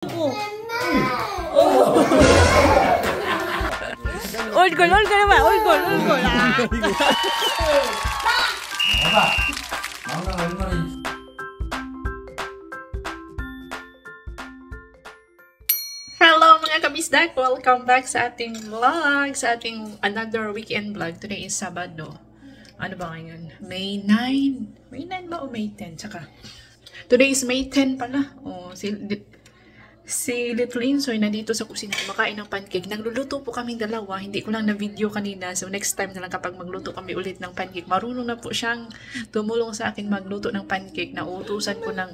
얼굴 해봐. 얼굴. Hello mga kabisdak! Welcome back sa ating vlog, sa ating another weekend vlog. Today is Sabado. Ano ba ngayon? May 9. May 9 ba o May 10? Tsaka, today is May 10 pala. Oh, si Little Insoy nandito sa kusina kumakain ng pancake. Nagluluto po kaming dalawa. Hindi ko lang na video kanina. So next time na lang kapag magluto kami ulit ng pancake. Marunong na po siyang tumulong sa akin magluto ng pancake. Nauutusan ko ng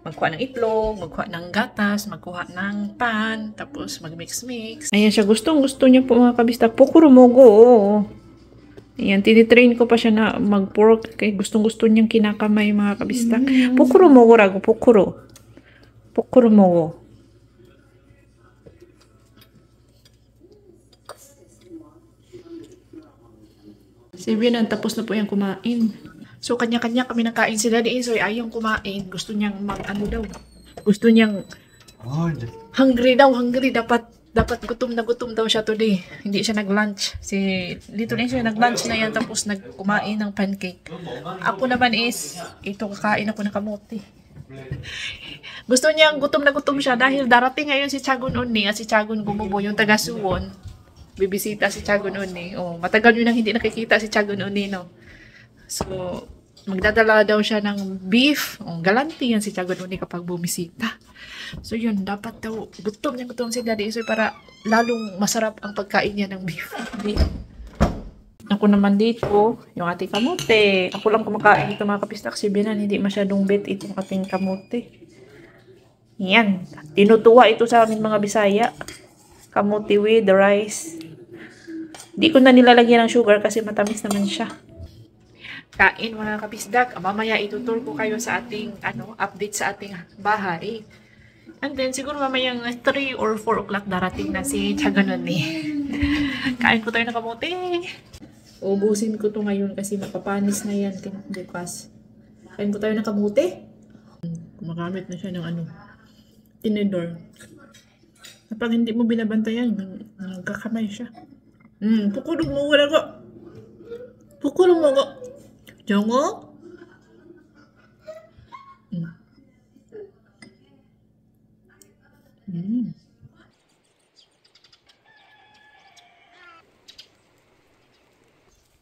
magkuha ng itlog, magkuha ng gatas, magkuha ng pan, tapos magmix-mix. Ayan siya. Gusto niya po mga kabista. Pukurumogo. Ayan, tinitrain ko pa siya na mag-pork. Kaya gustong-gusto niyang kinakamay mga kabista. Pukurumogo rago. Pukurumogo. Si Bianan, tapos na po yung kumain. So, kanya-kanya kami nakain. Si Daddy Insoy ayaw kumain. Gusto niyang ano daw. Gusto niyang hungry daw. Dapat gutom na gutom daw siya today. Hindi siya nag-lunch. Si Little Insoy nag-lunch na yan tapos nag-kumain ng pancake. Ako naman is, ito kakain ako ng kamote. Gusto niyang gutom na gutom siya dahil darating ngayon si Tiagon Uni at si Tiagon Gumubo, yung taga-Suwon. Bibisita si Tiagon Uni. Oh, matagal nyo nang hindi nakikita si Tiagon Uni, no? So, magdadala daw siya ng beef. Oh, galanti yan si Tiagon Uni kapag bumisita. So, yun. Dapat daw, gutom si Daddy Isoy para lalong masarap ang pagkain niya ng beef. Ako naman dito, yung ating kamote. Ako lang kumakain ito mga kapistak. Si Bianan, hindi masyadong bet itong ating kamote. Yan. Tinutuwa ito sa amin mga Bisaya. Kamote with the rice. Di ko na nilalagyan ng sugar kasi matamis naman siya. Kain mga kapisdak. Mamaya itutur ko kayo sa ating update sa ating bahay. And then siguro mamayang 3 or 4 o'clock darating na si Tiagon Uni. Kain ko tayo ng kamote. Ubusin ko to ngayon kasi mapapanis na yan bukas. Kain ko tayo ng kamote. Kumakamit na siya ng tinidor. Kapag hindi mo binabantayan, nagkakamay siya. Pukulong mo wala ko. Pukulong mo ko. Jongo?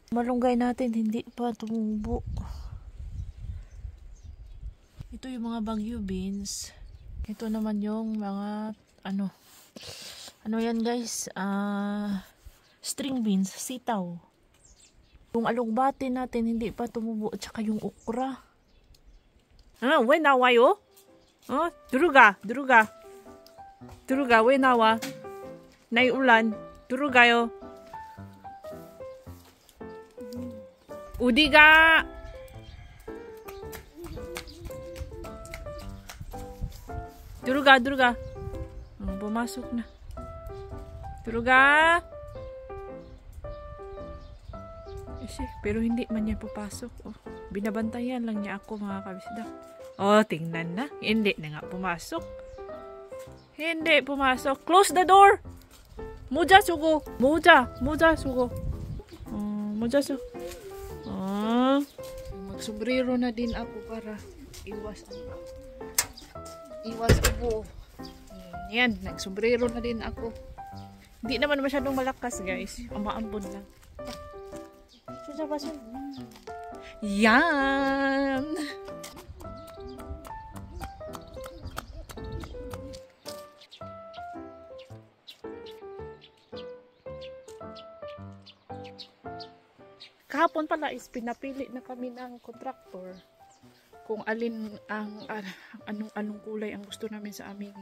Malunggay natin, hindi pa tumubo. Ito yung mga bagyo beans. Ito naman yung mga ano yan guys, string beans, sitaw. Yung alugbati natin hindi pa tumubo at saka yung okra. When nawayo? Duruga, when nawa? Naiulan, durugayo. Udiga! Duruga. Pumasok na. Duruga! Pero hindi man niya papasok. Binabantayan lang niya ako mga kabisdak. Tingnan na. Hindi na nga pumasok. Close the door! Moja sugo. Magsombrero na din ako para iwas ubo. Yan, nagsombrero na din ako. Hindi naman masyadong malakas guys. Umaambon lang. Yan! Kahapon pala is pinapili na kami ng kontraktor kung alin ang anong kulay ang gusto namin sa aming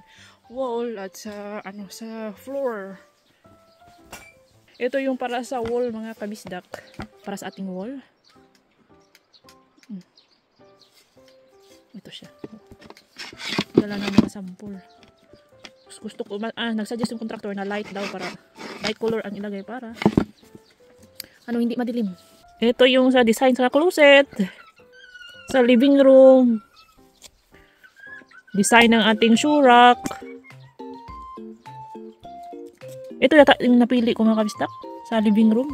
wall at sa sa floor. Ito yung para sa wall mga kabisdak, para sa ating wall. Ito siya. Dala ng mga sample. Gusto ko nagsuggest yung kontraktor na light daw para light color ang ilagay para hindi madilim. Ito yung sa design sa closet. Sa living room. Design ng ating shoe rack. Ito yata yung napili ko mga kabisdak sa living room.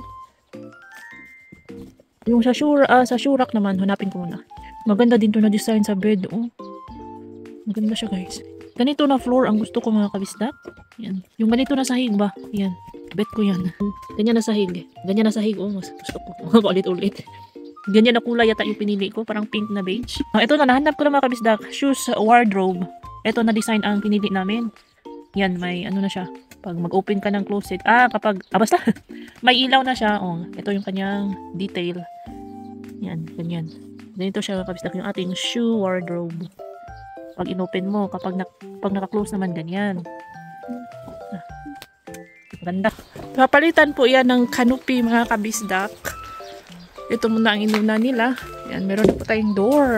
Yung sa Shurak naman, hanapin ko muna. Maganda din to na design sa bed, oh. Maganda siya, guys. Ganito na floor ang gusto ko mga kabisdak. Yan. Yung ganito na sahig ba? Yan. Bet ko yan. Ganyan na sahig. Ganyan na sahig, oh. Mas gusto ko. Ulit-ulit. Ganyan na kulay yata yung pinili ko. Parang pink na beige. Ito na, nahanap ko na mga kabisdak. Shoes wardrobe. Ito na design ang pinili namin. Yan, may ano na siya. Pag mag-open ka ng closet. Basta. May ilaw na siya. Oh, ito yung kanyang detail. Yan, ganyan. Ganito siya kabisdak yung ating shoe wardrobe. Pag inopen mo, pag naka-close naman, ganyan. Ganda. Papalitan po yan ng canopy mga kabisdak. Ito muna ang inuna nila. Yan, meron na po tayong door.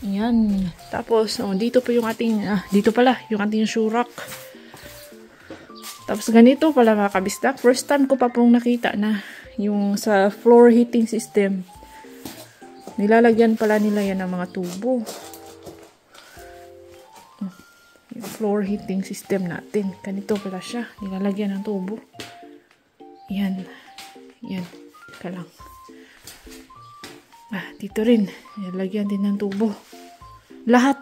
Yan. Tapos, dito po yung ating, dito pala, yung ating shoe rack. Tapos, ganito pala mga kabisdak. First time ko pa pong nakita na yung sa floor heating system. Nilalagyan pala nila yan ng mga tubo. Yung floor heating system natin. Ganito pala siya. Nilalagyan ng tubo. Yan. Yan. Teka lang. Dito rin. Nilalagyan din ng tubo. Lahat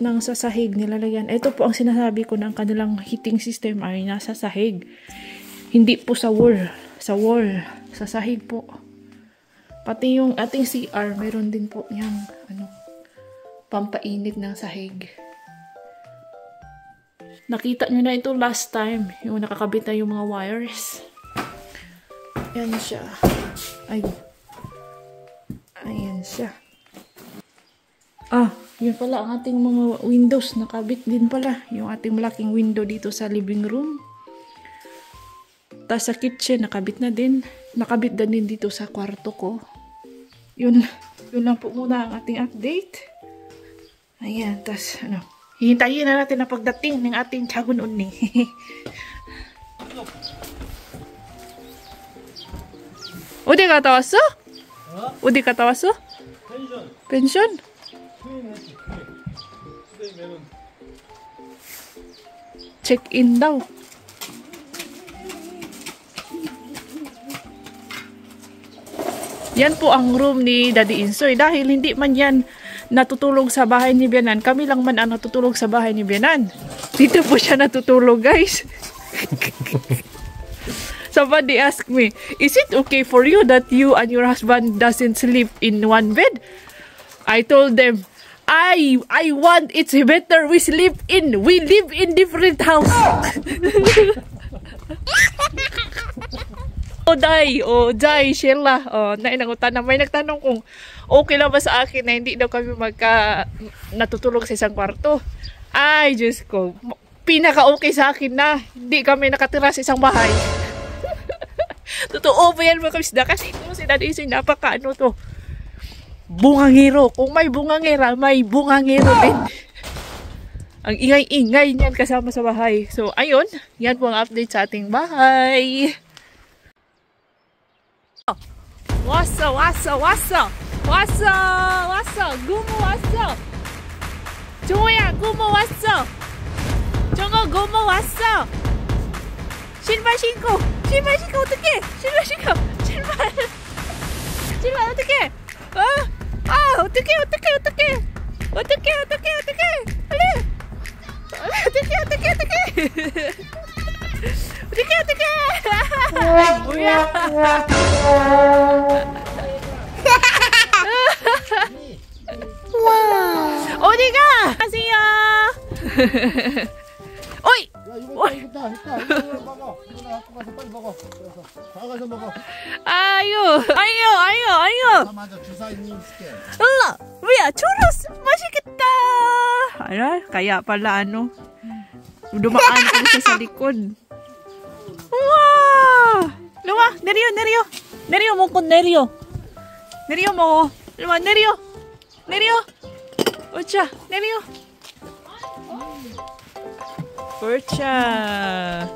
ng sasahig nilalagyan. Ito po ang sinasabi ko ng kanilang heating system ay nasa sahig. Hindi po sa wall. Sa wall. Sa sahig po. Pati yung ating CR, meron din po yung pampainit ng sahig. Nakita nyo na ito last time. Yung nakakabit na yung mga wires. Ayan siya. Ayan siya. Yun pala ang ating mga windows. Nakabit din pala. Yung ating malaking window dito sa living room. Tapos sa kitchen, nakabit na din. Nakabit na din dito sa kwarto ko. Yun lang po muna ang ating update. Ayan, tas hihintayin na natin ang pagdating ng ating Chagun Unni. 어디 갔다 왔어? 어디 갔다 왔어? 펜션? 체크인 daw. Yan po ang room ni Daddy Insoy. Dahil hindi man yan natutulog sa bahay ni Bianan, kami lang man ang natutulog sa bahay ni Bianan. Dito po siya natutulog, guys. Somebody asked me, is it okay for you that you and your husband doesn't sleep in one bed? I told them, I want it's better we live in different house. Day, Sheila. Nainangutan na. May nagtanong kung okay lang ba sa akin na hindi daw kami natutulog sa isang kwarto. Ay, Diyos ko. Pinaka-okay sa akin na hindi kami nakatira sa isang bahay. Totoo ba yan mga kabisda? Kasi ito si Daddy Insoy, napaka-ano to. Bungangero. Kung may bungangera, may bungangero din. Ang ingay-ingay niyan kasama sa bahay. So, ayun. Yan po ang update sa ating bahay. 왔어 고모 왔어 정호야 고모 왔어 정호 고모 왔어 신발 신고 어떡해 신발 어떡해 어떡해 빨리 어떡해 뭐야 어디가 가세요 어이 아유 뭐야 churros 맛있겠다 kaya pala dumaan kami sa likod. 우와! 루아, 내려 먹고 내려 먹어. 루아, 내려. 오차, 내려. 오차.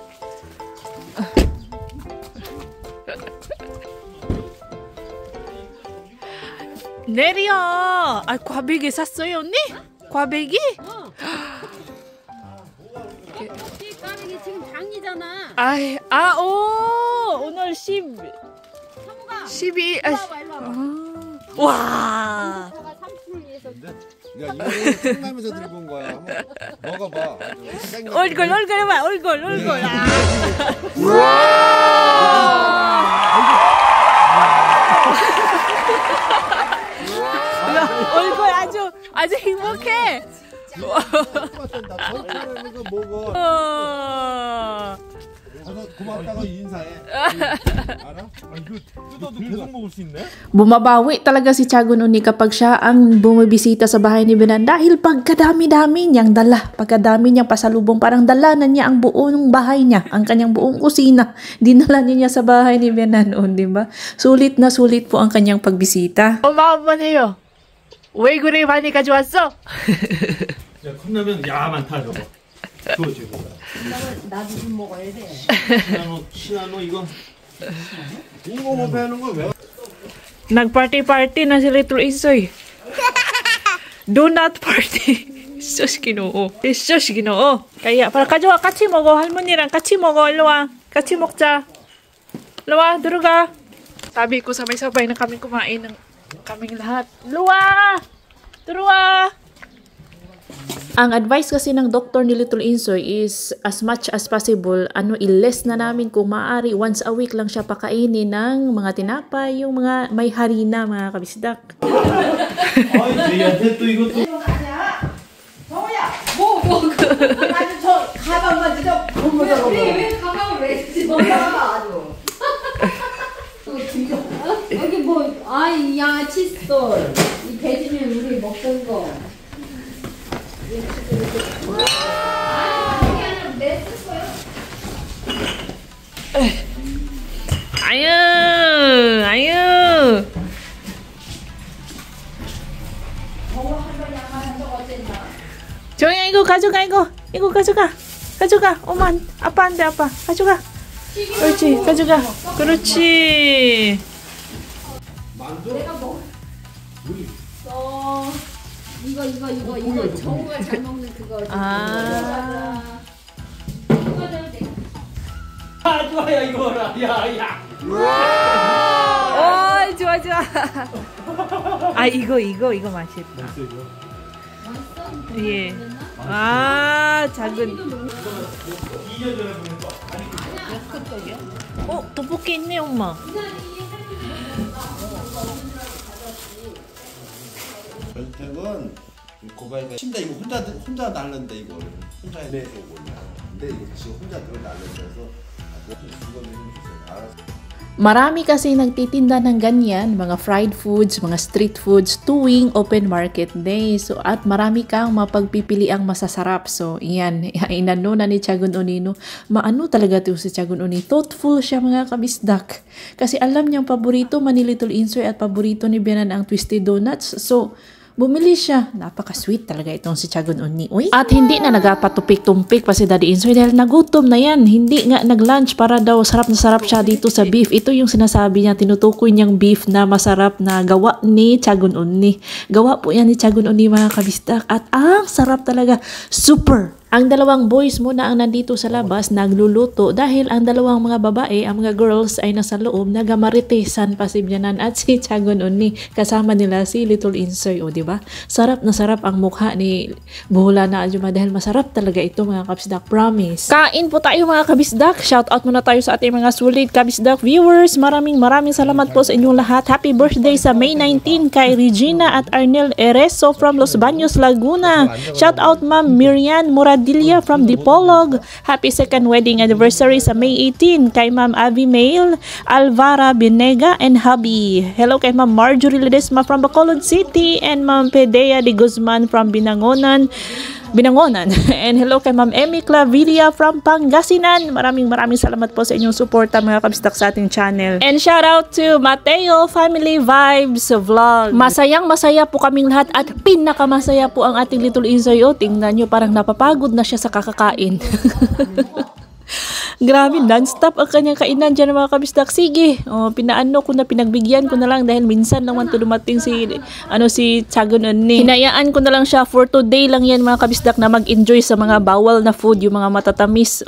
내려. 꽈배기 샀어요, 언니? 꽈배기? 까는 게 지금 당이잖아. 오늘 10, 사무가 12, 일로 와봐. 와. 사가 삼촌을 위해서. 야, 이거 생각하면서 들고 온 거야. 한번 먹어봐. 얼굴 봐, 얼굴. 얼굴 아주 행복해. 나 저처럼 이거 먹어. 가서 고맙다고 인사해. 알아? 이거 뜯어도 계속 먹을 수 있네? Bumabawi talaga si Tiagon Uni kapag siya ang bumibisita sa bahay ni Binan dahil pagkadami-dami niyang dala, pagkadami niyang pasalubong, parang dala na niya ang buong bahay niya, ang kanyang buong kusina, dinala niya sa bahay ni Binan, di ba? Sulit na sulit po ang kanyang pagbisita. 마음만해요. 왜 그래 많이 가져왔어? 야, 컵라면 야 많다 저거. 그거 지금. 나도 좀 먹어야 돼. 시나노 이거. 이거 못 배우는 거 왜? Nag-party-party na si Little Isoy. Donut party. Sus, Ginoo. Sus, Ginoo. Kaya, para kajo, 같이 먹어. 할머니랑 같이 먹어. 일로 와. 같이 먹자. 일로 와, 들어가. Sabi ko, sabay-sabay na kaming kumain ng kaming lahat. Illo wa! Terwa! Ang advice kasi ng doktor ni Little Insoy is as much as possible, i-less na namin kung maaari. Once a week lang siya pakainin ng mga tinapay, yung mga may harina, mga kabisdak. 아이, 얘한테 또 이것도. 정우야, 아주 저 가방만 진짜 왜 가방을 왜 집어넣어 아주. 여기 야 칫솔, 이 배지면 우리 먹던 거. 아유. 정이야, 이거 가져가, 이거 가져가. 엄마, 아빠한테 아빠 가져가. 그렇지, 가져가. 그렇지. 내가 먹어. 이거 정우가 잘 먹는 그거. 좋아야 이거라. 야. 오, 좋아. 이거 맛있다. 예. 작은. 2년 전에 보낸 거. 떡볶이 있네, 엄마. 전택은 고바이가 침대 이거 혼자 날른데 이거 혼자 해서 올려. 근데 이거 지금 혼자 들어 날른데서 이거는 힘주세요. 알았어. Marami kasi nagtitinda ng ganyan, mga fried foods, mga street foods tuwing open market day. So, at marami kang mapagpipiliang masasarap. So, iyan, inano na ni Tiagon Uni, no? Maano talaga ito si Tiagon Uni. Thoughtful siya, mga kabisdak. Kasi alam niyang paborito man ni Little Insoy at paborito ni Bianan ang Twisted Donuts. So, bumili siya. Napaka-sweet talaga itong si Tiagon Uni. Uy. At hindi na nagpatumpik-tumpik pa si Daddy Insoy dahil nagutom na yan. Hindi nga nag-lunch para daw sarap na sarap siya dito sa beef. Ito yung sinasabi niya, tinutukoy niyang beef na masarap na gawa ni Tiagon Uni. Gawa po yan ni Tiagon Uni, mga kabistak. At ang sarap talaga. Super! Ang dalawang boys muna ang nandito sa labas nagluluto dahil ang dalawang mga babae, ang mga girls ay nasa loob nagamaritesan pa si Bianan at si Tiagon Uni. Kasama nila si Little Insoy, o diba? Sarap na sarap ang mukha ni Buhula na Ajuma dahil masarap talaga ito, mga kabisdak. Promise. Kain po tayo, mga kabisdak. Shout out muna tayo sa ating mga sulit kabisdak viewers. Maraming salamat po sa inyong lahat. Happy birthday sa May 19 kay Regina at Arnel Ereso from Los Baños, Laguna. Shout out Ma'am Miriam Muradilla from Dipolog. Happy second wedding anniversary sa May 18 kay Ma'am Abby Mail, Alvara Binega and hubby. Hello kay Ma'am Marjorie Ledesma from Bacolod City and Ma'am Pedea de Guzman from Binangonan. And hello kay Ma'am Emmy Clavilia from Pangasinan. Maraming salamat po sa inyong suporta, mga kabistak, sa ating channel. And shout out to Mateo Family Vibes Vlog. Masaya po kaming lahat at pinakamasaya po ang ating Little Insoy. Tingnan nyo, parang napapagod na siya sa kakakain. Grabe, non-stop ang kanyang kainan dyan mga kabisdak. Sige, pinaano ko na, pinagbigyan ko na lang dahil minsan lang man to dumating si Chagon Onni. Hinayaan ko na lang siya for today lang yan mga kabisdak na mag-enjoy sa mga bawal na food, yung mga matatamis.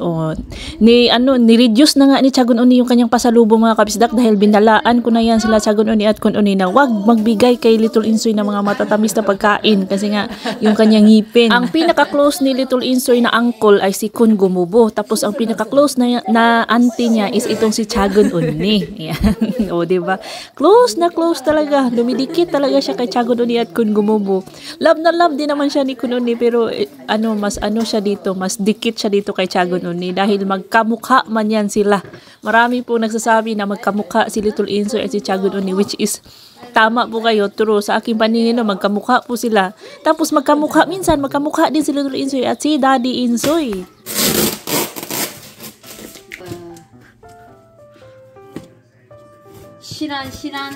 Ni-reduce na nga ni Chagon Onni yung kanyang pasalubong mga kabisdak dahil binalaan ko na yan sila Chagon Onni at Kun Onni na wag magbigay kay Little Insoy ng mga matatamis na pagkain kasi nga yung kanyang ngipin. Ang pinaka-close ni Little Insoy na uncle ay si Kun Gumubo. Tapos ang pinaka-close na auntie niya is itong si Chagon Onni. Yan. O, diba? Close na close talaga. Dumidikit talaga siya kay Chagon Onni at Kun Gumubo. Love na love din naman siya ni Kun Onni pero mas siya dito, mas dikit siya dito kay Chagon Onni dahil magkamukha man yan sila. Marami po nagsasabi na magkamukha si Little Insoy at si Chagon Onni, which is tama po kayo, true. Sa aking paningin, magkamukha po sila. Tapos minsan magkamukha din si Little Insoy at si Daddy Insoy. 신한.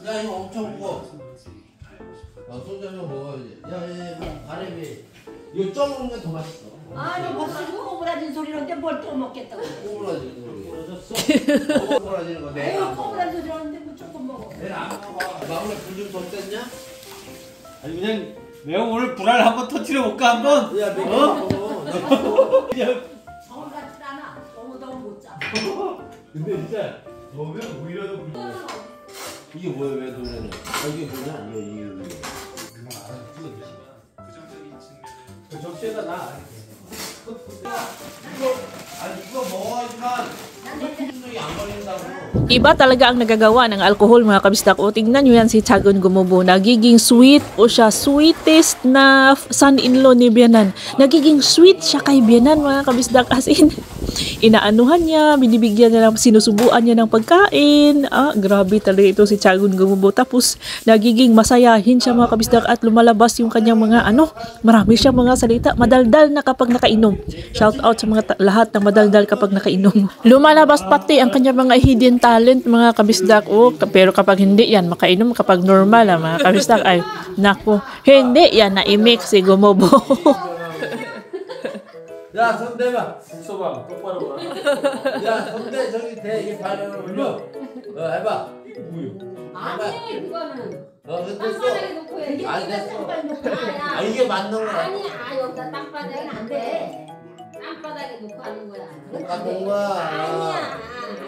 야 이거 엄청 무거워. 소주 한잔 먹어야지. 야 가래비. 이거 쪄 먹는 게 더 맛있어. 아니 무슨 꼬부라진 소리는데 뭘 또 먹겠다고. 꼬부라지는 소리. 꼬부라지는 거 내가. 꼬부라진 소리는데 뭐 조금 먹어. 내가 안 먹어. 마음에 불 좀 더 뗐냐? 아니 그냥 내가 오늘 불알 한번 터뜨려 볼까 한번? 야 맥주 먹어. 서울 같진 않아. 너무 못 자. 근데 진짜 더우면 오히려 더 불. 이게 뭐야 왜 그러냐? 이게 뭐냐? 이게. 그 접시에다 놔. 이거 먹어야지만 충동이 안 걸린다고. Iba talaga ang nagagawa ng alcohol mga kabisdak. O tingnan nyo yan si Chagon Gumubo. Nagiging sweet o siya. Sweetest na son-in-law ni Bianan. Nagiging sweet siya kay Bianan mga kabisdak. As in, inaanuhan niya, binibigyan niya ng, sinusubuan niya ng pagkain. Grabe talaga ito si Chagon Gumubo. Tapos, nagiging masayahin siya mga kabisdak at lumalabas yung kanyang mga marami siyang mga salita. Madaldal na kapag nakainom. Shout out sa mga lahat ng madaldal kapag nakainom. Lumalabas pati ang kanyang mga hidden talent mga kabisdak. Pero kapag hindi yan, makainom kapag normal mga kabisdak ay, naku, hindi yan na-imix si Gumubo. 야 손대봐. 써봐 똑바로 봐. 야 손대 저기 대 이게 발을 올려. 해봐. 아니 이거는 됐어. 땅바닥에 놓고 해야지. 아니, 됐어. 땅바닥에 놓고 아야. 이게 맞는 거야. 아니야 여기다 땅바닥에는 안 돼. 땅바닥에 놓고 하는 거야. 가는 거야. 아니야.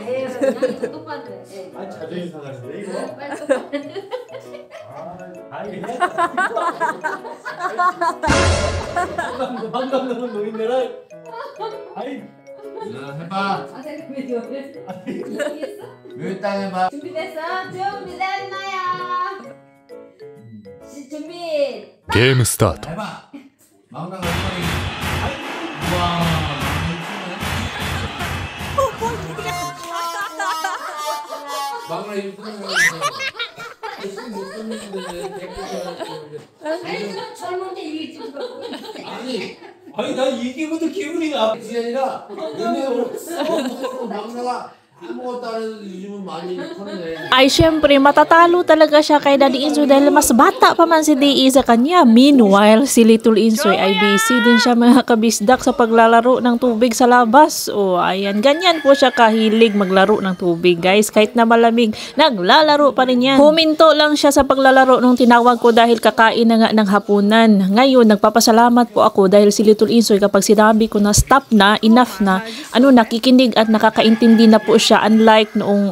에이 그냥 이거 똑바로 해. 아 자존심 상하는데 이거? 빨리 똑바로 해. 이게 한강 넘은 노인네랑 아이 해봐. 선생님 왜 이러겠어? 여기 땅 해봐. 준비됐어? 준비됐나요? 준비. ゲームスタート 해봐. 망당 엉덩이. 우와. 망당 이쁘네. 못 끊는데. 아니 좀 젊은데 이게 좀 아니 나 이기고도 기분이 나. 그게 아니라 너네 망나가 아무것도 안 해도 요즘은 많이 컸네. Ay, syempre, matatalo talaga siya kay Daddy Insoy dahil mas bata pa man si DE sa kanya. Meanwhile, si Little Insoy ay busy din siya mga kabisdak sa paglalaro ng tubig sa labas. Ayan, ganyan po siya kahilig maglaro ng tubig, guys. Kahit na malamig, naglalaro pa rin yan. Huminto lang siya sa paglalaro nung tinawag ko dahil kakain na nga ng hapunan. Ngayon, nagpapasalamat po ako dahil si Little Insoy kapag sinabi ko na stop na, enough na, nakikinig at nakakaintindi na po siya. Unlike noong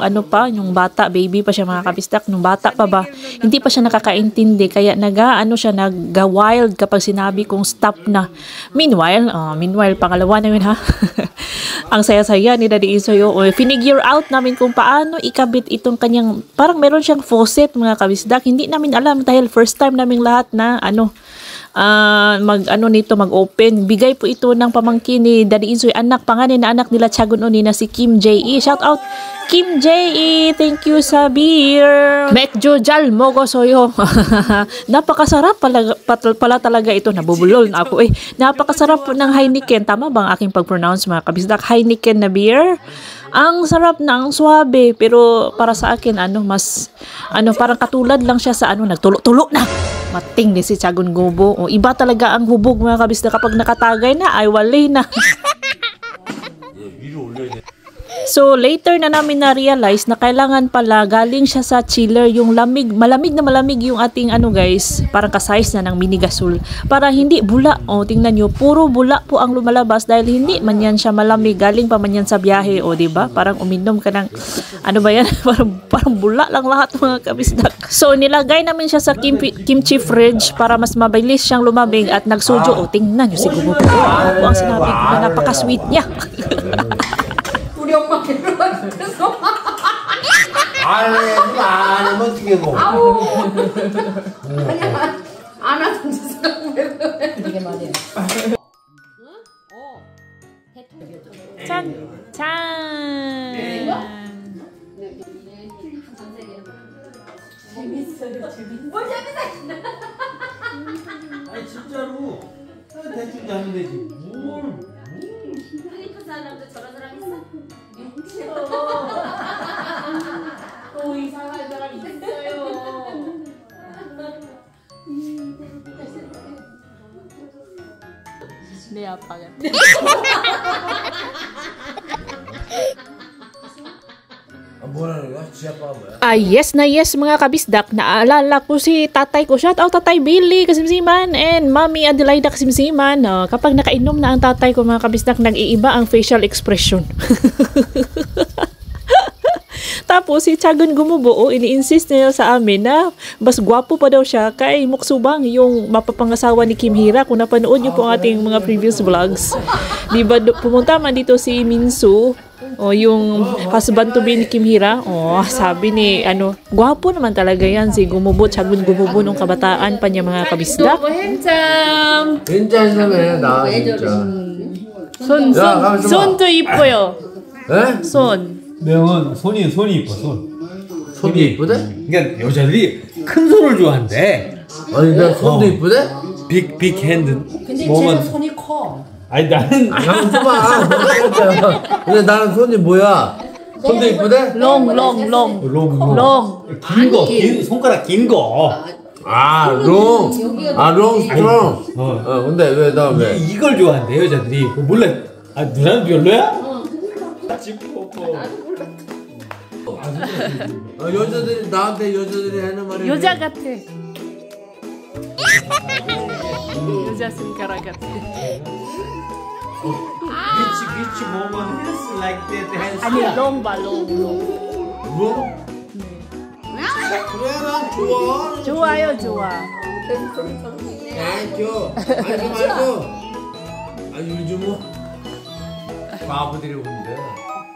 yung bata, baby pa siya mga kabistak, nung bata pa ba, hindi pa siya nakakaintindi, kaya nag-wild kapag sinabi kong stop na. Meanwhile, pangalawa na yun ha. Ang saya-saya ni Daddy Insoy. Finigure out namin kung paano ikabit itong kanyang, parang meron siyang faucet mga kabisdak. Hindi namin alam dahil first time namin lahat na mag-open. Bigay po ito ng pamangkin ni Daddy Insoy, anak, panganay na anak nila Tiagon Oni na si Kim J.E. Shout out Kim J.E. Thank you sa beer. Mekjo Jal Mogo Soyo. Napakasarap pala talaga ito. Nabubulol na ako eh. Napakasarap po ng Heineken. Tama ba ang aking pag-pronounce mga kabisdak? Heineken na beer. Ang sarap na, ang swabe. Pero para sa akin, parang katulad lang siya sa nagtulo-tulo na. Mating din si Tiagon Gubo. O, iba talaga ang hubog mga kabisdak kapag nakatagay na, ay wali na. So, later na namin na-realize na kailangan pala galing siya sa chiller, yung malamig na malamig yung ating guys, parang ka-size na ng mini gasol. Para hindi bula. O, tingnan nyo, puro bula po ang lumalabas dahil hindi man yan siya malamig. Galing pa man yan sa biyahe, o diba? Parang uminom ka ng, parang bula lang lahat mga kabisdak. So, nilagay namin siya sa kimchi fridge para mas mabilis siyang lumamig at nagsujo. O, tingnan nyo, siguro po ang sinabi ko na napaka-sweet niya. 우리 엄마 괴로워서 안 어떻게 먹어? 아우 그냥 안 하던 짓을 이게 말이야. 짠! 짠! 뭘 재밌어? 아니 진짜로 대충 자면 되지. 뭘? 필리핀 사람도 저런 사람 있어? 또 이상한 사람 있어요. 내 아빠가. 뭐라는 거야? 지 아빠가 뭐야? Yes na yes mga kabisdak. Naalala ko si tatay ko. Shout out tatay Billy Kasimsiman and Mami Adelaida Kasimsiman. Kapag nakainom na ang tatay ko mga kabisdak, nag-iiba ang facial expression. Tapos si Tiagon Gumubo, ini-insist niya sa amin na mas gwapo pa daw siya kay Muksubang, yung mapapangasawa ni Kim Hira. Kung napanood niyo po ang ating mga previous vlogs, diba pumunta man dito si Minsu, yung husband to be ni Kim Hira. Sabi ni gwapo naman talaga yan si Gumubo, Tiagon Gumubo nung kabataan pa niya mga kabisdak. handsome. 괜찮으면 나 진짜. 손도 이뻐요. 에? 손. 명은 손이 이뻐 손. 손이 이쁘대? 그러니까 여자들이 큰 손을 좋아한대. 아니 나 손도 이쁘대? 빅 핸드. 근데 몸은 쟤는 손이 커. 아니 나는 형 봐. 근데 나는 손이 뭐야? 손도 이쁘대? 롱. 긴 거, 손가락 긴 거. 롱 스트롱. 근데 왜 나 왜? 이걸 좋아한대 여자들이. 몰라. 누나는 별로야? 여자들이 나한테 여자들이 하는 말이 여자 같아. 여자 손가락 같아. Which woman feels like that has 아니 롱 봐, 롱. 뭐? 그래 난 좋아. 좋아요. 땡큐. 말고. 요즘 뭐 바보들이 오는데.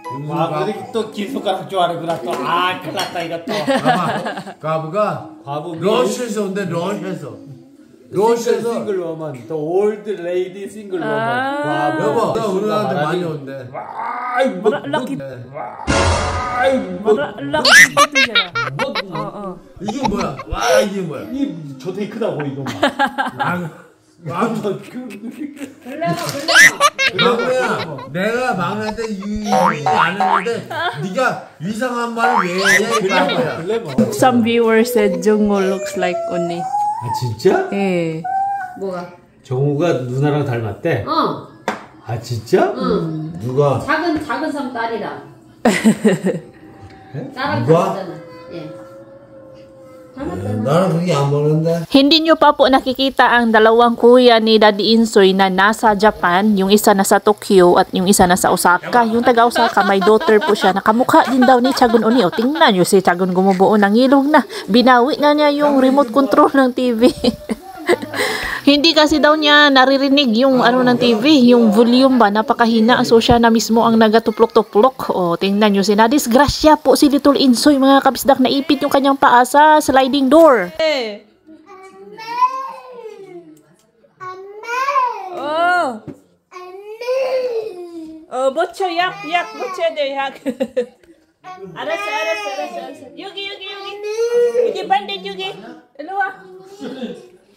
과부들이 또 긴 손가락 좋아하는구나 또. 큰일 났다 이것도. 과부가 과부 러시아에서 온대. 러시아에서 싱글 워먼, 또 올드 레이디 싱글 워먼. 과부. 여보 나 우리나라한테 많이 온대. 럭키. 이게 뭐야? 이게 뭐야? 저 되게 크다고 이거. 막내야, 내가 막내한테 안 했는데 네가 이상한 말을 왜 해? 막내야. Some viewers said Jungho looks like Oni. 진짜? 예. 뭐가? 정우가 누나랑 닮았대? 진짜? 응. 누가? 작은 성 딸이라. 딸랑 누가? 닮았잖아. 예. 나는 그게 안 보는데. Hindi nyo pa po nakikita ang dalawang kuya ni Daddy Insoy na nasa Japan. Yung isa nasa Tokyo at yung isa nasa Osaka. Yung taga Osaka, may daughter po siya. Nakamukha din daw ni Tiagon Oni. Tingnan nyo si Tiagon Gumubo, nangilog na. Binawi na niya yung remote control ng TV. Hindi kasi daw niya naririnig yung ng TV, yung volume ba, napakahina. So siya na mismo ang nagatuplok-tuplok. Tingnan nyo, sinadisgrasya po si Little Insoy mga kabisdak, naipit yung kanyang paa sa sliding door. 버쳐 약 버쳐야 돼 약. 알았어. 여기. 여기 반대 여기. 일로 와.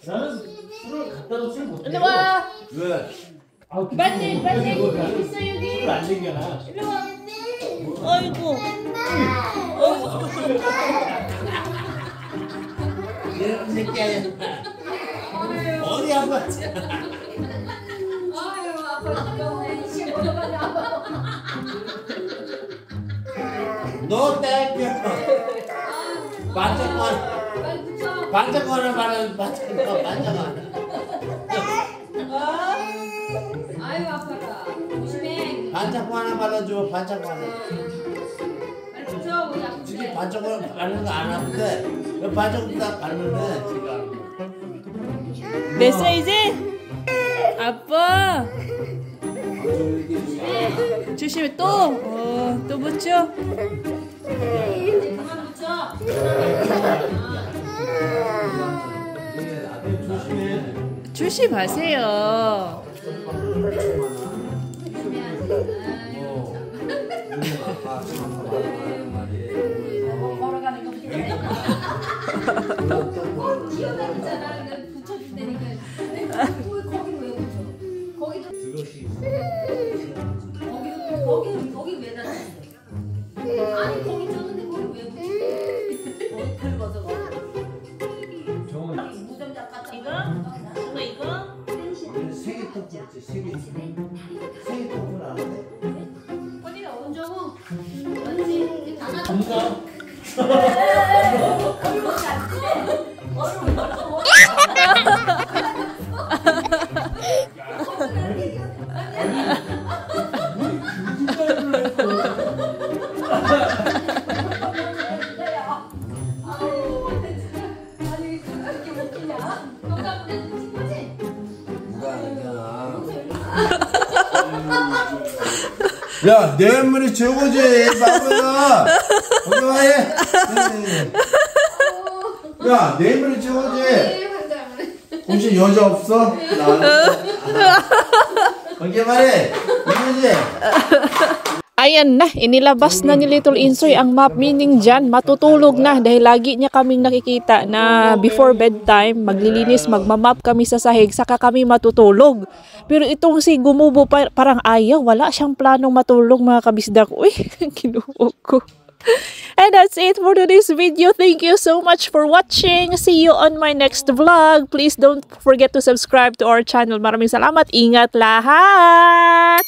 나는 술을 갖다 놓지 못해. 일로 와. 왜? 반대 있어 여기. 술을 안 챙겨놔. 일로 와. 어이구. 이런 새끼야. 어디 한 번. 아유 아빠 죽겠네. 지금 어떡하냐 아빠. 너 땡겨. 반짝거려. 빨리 붙여. 반짝거려 말하는 반짝거려. 아유 아파라. 조심해. 반짝거 하나 발라줘. 반짝거 하나. 빨리 붙여. 우리 아프지. 지금 반짝거 바르는 거 안 하는데 반짝거 딱 바르네 지금. 됐어 이제? 아빠 조심해 또 붙여. 이제 그만 붙여. 조심하세요. 걸어가는 거 기어다니잖아. 붙여준다니까. 거기 왜 붙여? 거기 왜 닫았어? 아니 거기 쳤는데 거기 왜 붙여? 어디를 벗어? 무덤작 같다. 이거? 세개 톱지 세개 톱을 안 해. 어디가 원정우? 맞지? 다 닫았어. 야, 내물이 최고지, 바보야. 어디 와, 해. 야, 내물이 최고지. 혹시 여자 없어? 거기 말해. 이거지? Ayan na, inilabas na ni Little Insoy ang map, meaning dyan, matutulog na dahil lagi niya kaming nakikita na before bedtime, maglilinis, magmamap kami sa sahig, saka kami matutulog. Pero itong si Gumubo parang ayaw, wala siyang planong matulog mga kabisda ko. Uy, kinuog ko. And that's it for today's video. Thank you so much for watching. See you on my next vlog. Please don't forget to subscribe to our channel. Maraming salamat. Ingat lahat!